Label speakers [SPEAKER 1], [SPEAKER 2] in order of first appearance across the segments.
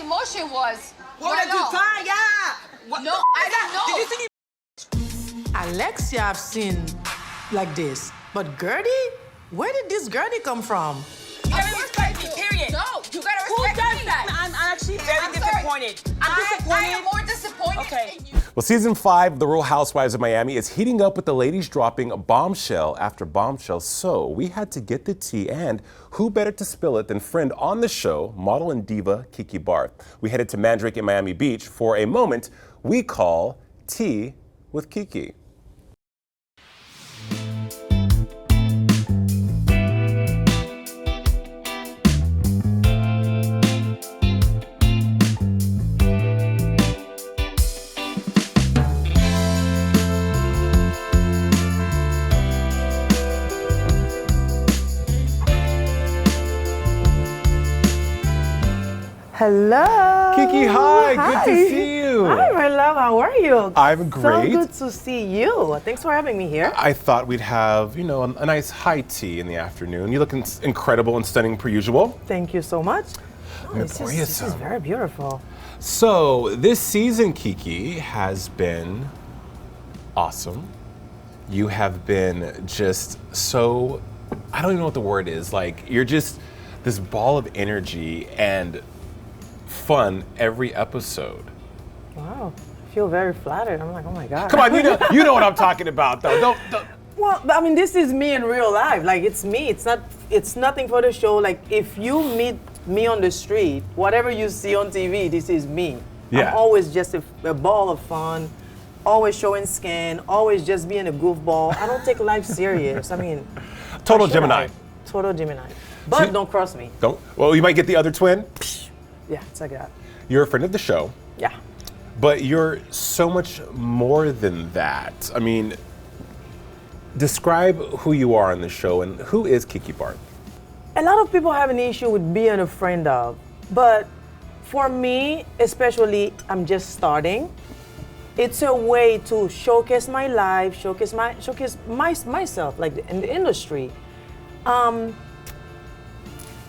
[SPEAKER 1] emotion was.
[SPEAKER 2] What did you find? Yeah. What?
[SPEAKER 1] No, I didn't know.
[SPEAKER 2] Did you see
[SPEAKER 3] Alexia I've seen like this, but Gertie? Where did this Gertie come from?
[SPEAKER 2] You gotta respect me, period.
[SPEAKER 1] No, you gotta
[SPEAKER 2] Who
[SPEAKER 1] respect
[SPEAKER 2] does
[SPEAKER 1] me.
[SPEAKER 2] that? I'm actually very
[SPEAKER 1] I'm
[SPEAKER 2] disappointed.
[SPEAKER 1] Sorry.
[SPEAKER 2] I'm disappointed.
[SPEAKER 1] I am more disappointed
[SPEAKER 2] Okay.
[SPEAKER 1] in you.
[SPEAKER 4] Well, season 5 of The Real Housewives of Miami is heating up with the ladies dropping bombshell after bombshell. So we had to get the tea, and who better to spill it than friend on the show, model and diva Kiki Barth. We headed to Mandrake in Miami Beach for a moment we call Tea with Kiki.
[SPEAKER 3] Hello.
[SPEAKER 4] Kiki, hi. Good to see you.
[SPEAKER 3] Hi, my love. How are you?
[SPEAKER 4] I'm great.
[SPEAKER 3] So good to see you. Thanks for having me here.
[SPEAKER 4] I thought we'd have, you know, a nice high tea in the afternoon. You look incredible and stunning per usual.
[SPEAKER 3] Thank you so much.
[SPEAKER 4] I'm gonna pour you
[SPEAKER 3] This is
[SPEAKER 4] some.
[SPEAKER 3] very beautiful.
[SPEAKER 4] So this season, Kiki, has been awesome. You have been just so, I don't even know what the word is. Like, you're just this ball of energy and fun every episode.
[SPEAKER 3] Wow. I feel very flattered. I'm like, oh my God.
[SPEAKER 4] Come on, you know what I'm talking about, though. Don't.
[SPEAKER 3] Well, I mean, this is me in real life. Like, it's me. It's nothing for the show. Like, if you meet me on the street, whatever you see on TV, this is me.
[SPEAKER 4] Yeah.
[SPEAKER 3] I'm always just a ball of fun, always showing skin, always just being a goofball. I don't take life serious. I mean,
[SPEAKER 4] Total
[SPEAKER 3] why should
[SPEAKER 4] Gemini.
[SPEAKER 3] I? Total Gemini. But
[SPEAKER 4] See-
[SPEAKER 3] don't cross me.
[SPEAKER 4] Don't. Well, you might get the other twin.
[SPEAKER 3] Yeah, it's like that.
[SPEAKER 4] You're a friend of the show,
[SPEAKER 3] Yeah.
[SPEAKER 4] but you're so much more than that. I mean, describe who you are on the show and who is Kiki Barth?
[SPEAKER 3] A lot of people have an issue with being a friend of, but for me, especially, I'm just starting. It's a way to showcase my life, showcase myself, like in the industry.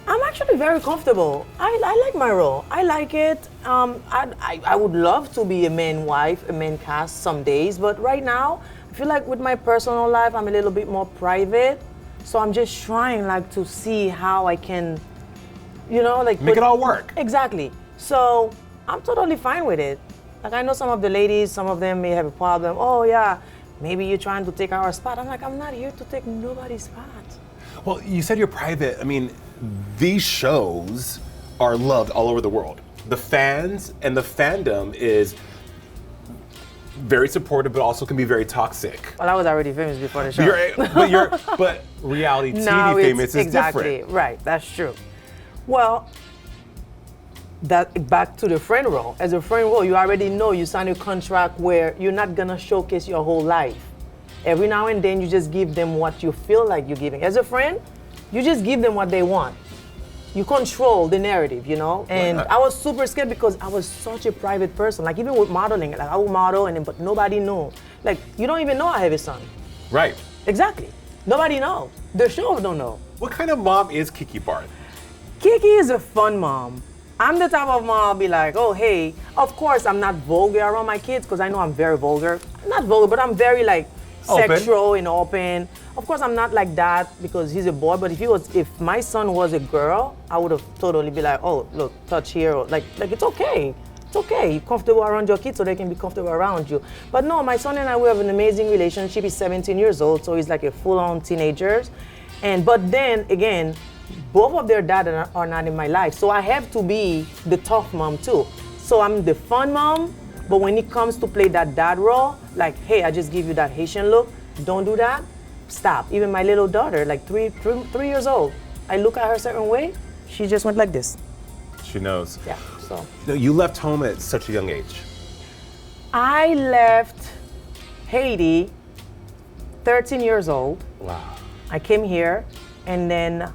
[SPEAKER 3] I'm actually very comfortable. I like my role. I like it. I would love to be a main wife, a main cast some days, but right now, I feel like with my personal life, I'm a little bit more private. So I'm just trying like to see how I can, you know, like
[SPEAKER 4] Make it all work.
[SPEAKER 3] Exactly. So I'm totally fine with it. Like I know some of the ladies, some of them may have a problem. Oh yeah, maybe you're trying to take our spot. I'm like, I'm not here to take nobody's spot.
[SPEAKER 4] Well, you said you're private. I mean, these shows are loved all over the world. The fans and the fandom is very supportive, but also can be very toxic.
[SPEAKER 3] Well, I was already famous before the show.
[SPEAKER 4] But reality TV
[SPEAKER 3] Now
[SPEAKER 4] famous is
[SPEAKER 3] exactly
[SPEAKER 4] different.
[SPEAKER 3] right. That's true. Well, that back to the friend role. As a friend role, you already know you sign a contract where you're not gonna showcase your whole life. Every now and then, you just give them what you feel like you're giving. As a friend, you just give them what they want. You control the narrative, you know? And I was super scared because I was such a private person. Like even with modeling, like I would model but nobody knew. Like you don't even know I have a son.
[SPEAKER 4] Right.
[SPEAKER 3] Exactly. Nobody knows. The show don't know.
[SPEAKER 4] What kind of mom is Kiki Barth?
[SPEAKER 3] Kiki is a fun mom. I'm the type of mom I'll be like, oh, hey, of course I'm not vulgar around my kids because I know I'm very vulgar. Not vulgar, but I'm very like
[SPEAKER 4] Open.
[SPEAKER 3] sexual and open. Of course I'm not like that because he's a boy, but if my son was a girl, I would have totally be like, oh, look, touch here. Or like it's okay. It's okay. You're comfortable around your kids so they can be comfortable around you. But no, my son and I, we have an amazing relationship. He's 17 years old, so he's like a full-on teenager. But then again, both of their dads are not in my life. So I have to be the tough mom too. So I'm the fun mom, but when it comes to play that dad role, like, hey, I just give you that Haitian look, don't do that, stop. Even my little daughter, like three years old, I look at her a certain way, she just went like this.
[SPEAKER 4] She knows.
[SPEAKER 3] Yeah, so.
[SPEAKER 4] No, you left home at such a young age.
[SPEAKER 3] I left Haiti 13 years old.
[SPEAKER 4] Wow.
[SPEAKER 3] I came here and then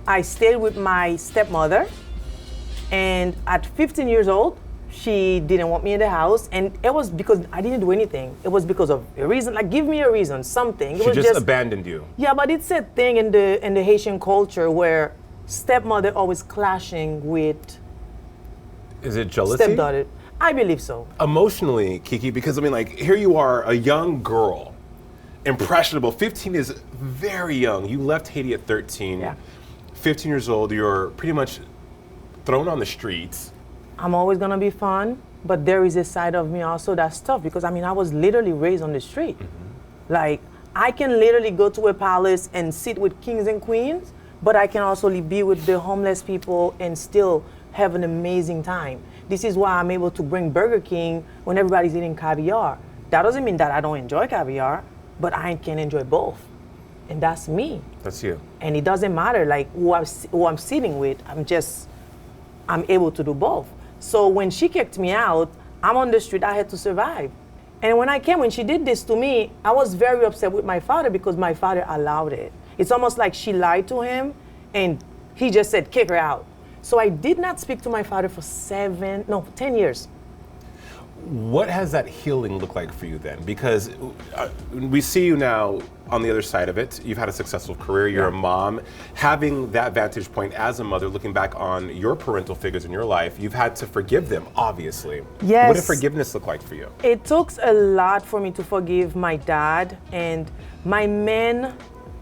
[SPEAKER 3] I stayed with my stepmother, and at 15 years old, she didn't want me in the house, and it was because I didn't do anything. It was because of a reason, like give me a reason, something. It
[SPEAKER 4] She
[SPEAKER 3] was
[SPEAKER 4] just abandoned you.
[SPEAKER 3] Yeah, but it's a thing in the Haitian culture where stepmother always clashing with
[SPEAKER 4] Is it jealousy?
[SPEAKER 3] stepdaughter. I believe so.
[SPEAKER 4] Emotionally, Kiki, because I mean, like, here you are, a young girl, impressionable. 15 is very young. You left Haiti at 13.
[SPEAKER 3] Yeah.
[SPEAKER 4] 15 years old, you're pretty much thrown on the streets.
[SPEAKER 3] I'm always gonna be fun, but there is a side of me also that's tough because I mean, I was literally raised on the street. Like, I can literally go to a palace and sit with kings and queens, but I can also be with the homeless people and still have an amazing time. This is why I'm able to bring Burger King when everybody's eating caviar. That doesn't mean that I don't enjoy caviar, but I can enjoy both. And that's me.
[SPEAKER 4] That's you.
[SPEAKER 3] And it doesn't matter like who I'm sitting with, I'm able to do both. So when she kicked me out, I'm on the street, I had to survive. And when she did this to me, I was very upset with my father because my father allowed it. It's almost like she lied to him and he just said, kick her out. So I did not speak to my father for 10 years.
[SPEAKER 4] What has that healing looked like for you then? Because we see you now on the other side of it. You've had a successful career, you're a mom. Having that vantage point as a mother, looking back on your parental figures in your life, you've had to forgive them, obviously.
[SPEAKER 3] Yes.
[SPEAKER 4] What did forgiveness look like for you?
[SPEAKER 3] It took a lot for me to forgive my dad, and my main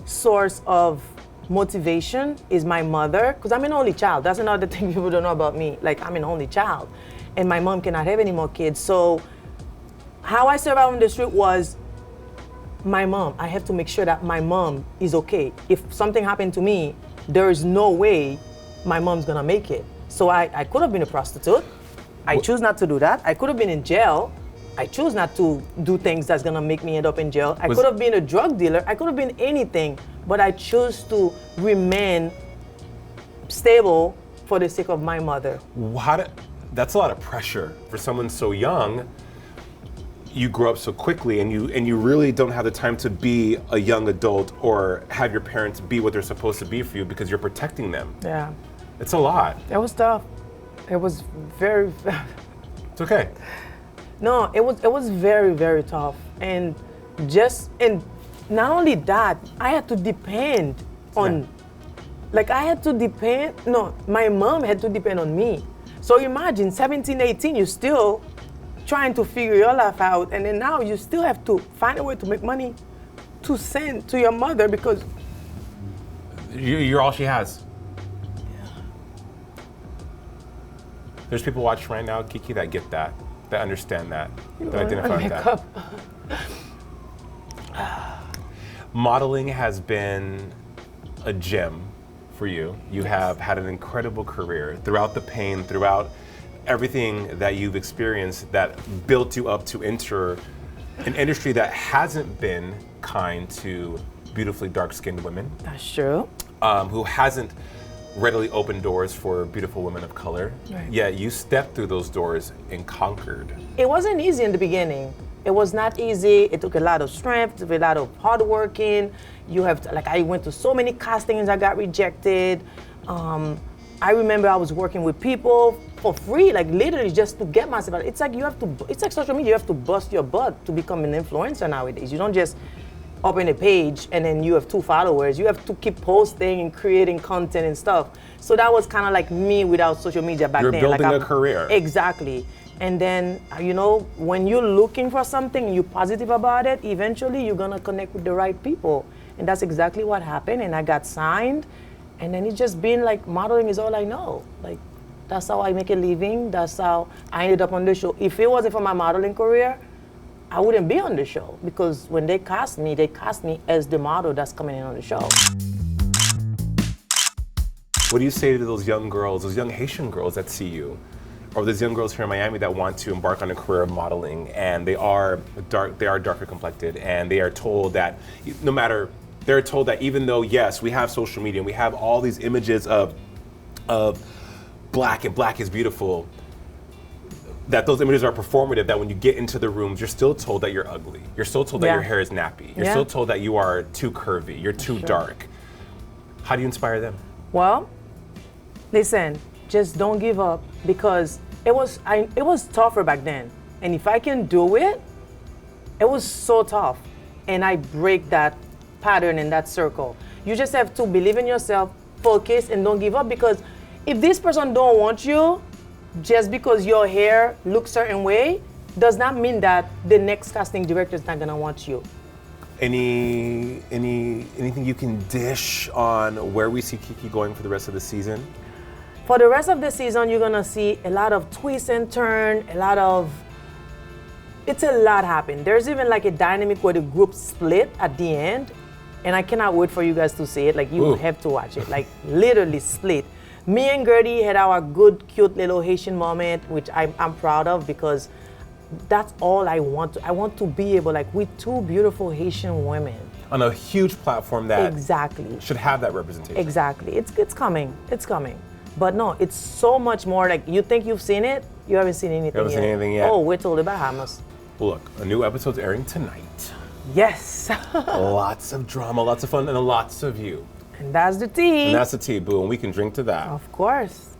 [SPEAKER 3] source of motivation is my mother, because I'm an only child. That's another thing people don't know about me. Like, I'm an only child, and my mom cannot have any more kids. So how I survived on the street was my mom. I have to make sure that my mom is okay. If something happened to me, there is no way my mom's gonna make it. So I could have been a prostitute. I choose not to do that. I could have been in jail. I choose not to do things that's gonna make me end up in jail. I could have been a drug dealer. I could have been anything, but I chose to remain stable for the sake of my mother.
[SPEAKER 4] That's a lot of pressure for someone so young. You grow up so quickly, and you really don't have the time to be a young adult or have your parents be what they're supposed to be for you because you're protecting them.
[SPEAKER 3] Yeah.
[SPEAKER 4] It's a lot.
[SPEAKER 3] It was tough. It was very.
[SPEAKER 4] It's okay.
[SPEAKER 3] No, it was very, very tough. And not only that, I had to depend on, my mom had to depend on me. So imagine 17, 18, you're still trying to figure your life out, and then now you still have to find a way to make money to send to your mother because
[SPEAKER 4] you're all she has. There's people watching right now, Kiki, that get that understand that identify with that. Modeling has been a gem for you. You have had an incredible career throughout the pain, throughout everything that you've experienced that built you up to enter an industry that hasn't been kind to beautifully dark-skinned women.
[SPEAKER 3] That's true.
[SPEAKER 4] Who hasn't readily opened doors for beautiful women of color.
[SPEAKER 3] Right.
[SPEAKER 4] Yet you stepped through those doors and conquered.
[SPEAKER 3] It wasn't easy in the beginning. It was not easy. It took a lot of strength, a lot of hard working. You have to, I went to so many castings, I got rejected. I remember I was working with people for free, literally just to get myself out. It's like social media, you have to bust your butt to become an influencer nowadays. You don't just open a page and then you have 2 followers. You have to keep posting and creating content and stuff. So that was kind of like me without social media back then.
[SPEAKER 4] You're building a career.
[SPEAKER 3] Exactly. And then, when you're looking for something, you're positive about it, eventually you're gonna connect with the right people. And that's exactly what happened. And I got signed. And then it's just been modeling is all I know. That's how I make a living. That's how I ended up on the show. If it wasn't for my modeling career, I wouldn't be on the show, because when they cast me as the model that's coming in on the show.
[SPEAKER 4] What do you say to those young girls, those young Haitian girls that see you, or those young girls here in Miami that want to embark on a career of modeling, and they are darker complected, and they are told that they're told that even though, yes, we have social media and we have all these images of black and black is beautiful, that those images are performative, that when you get into the rooms, you're still told that you're ugly. You're still told that your hair is nappy. You're still told that you are too curvy, you're too dark. How do you inspire them?
[SPEAKER 3] Well, listen, just don't give up, because it was tougher back then. And if I can do it, it was so tough. And I break that pattern and that circle. You just have to believe in yourself, focus, and don't give up, because if this person don't want you, just because your hair looks certain way does not mean that the next casting director is not gonna want you.
[SPEAKER 4] Anything you can dish on where we see Kiki going for the rest of the season?
[SPEAKER 3] For the rest of the season, you're gonna see a lot of twists and turns, it's a lot happen. There's even like a dynamic where the group split at the end, and I cannot wait for you guys to see it. Like, you have to watch it, like literally split. Me and Gertie had our good, cute little Haitian moment, which I'm proud of, because that's all I want. I want to be able, like, with two beautiful Haitian women.
[SPEAKER 4] On a huge platform that
[SPEAKER 3] Exactly.
[SPEAKER 4] should have that representation.
[SPEAKER 3] Exactly. It's coming. It's coming. But no, it's so much more. Like, you think you've seen it, you haven't seen anything yet.
[SPEAKER 4] You haven't seen anything yet.
[SPEAKER 3] Oh, wait till the Bahamas.
[SPEAKER 4] Well, look, a new episode's airing tonight.
[SPEAKER 3] Yes.
[SPEAKER 4] Lots of drama, lots of fun, and lots of you.
[SPEAKER 3] And that's the tea.
[SPEAKER 4] And that's the tea, boo, and we can drink to that.
[SPEAKER 3] Of course.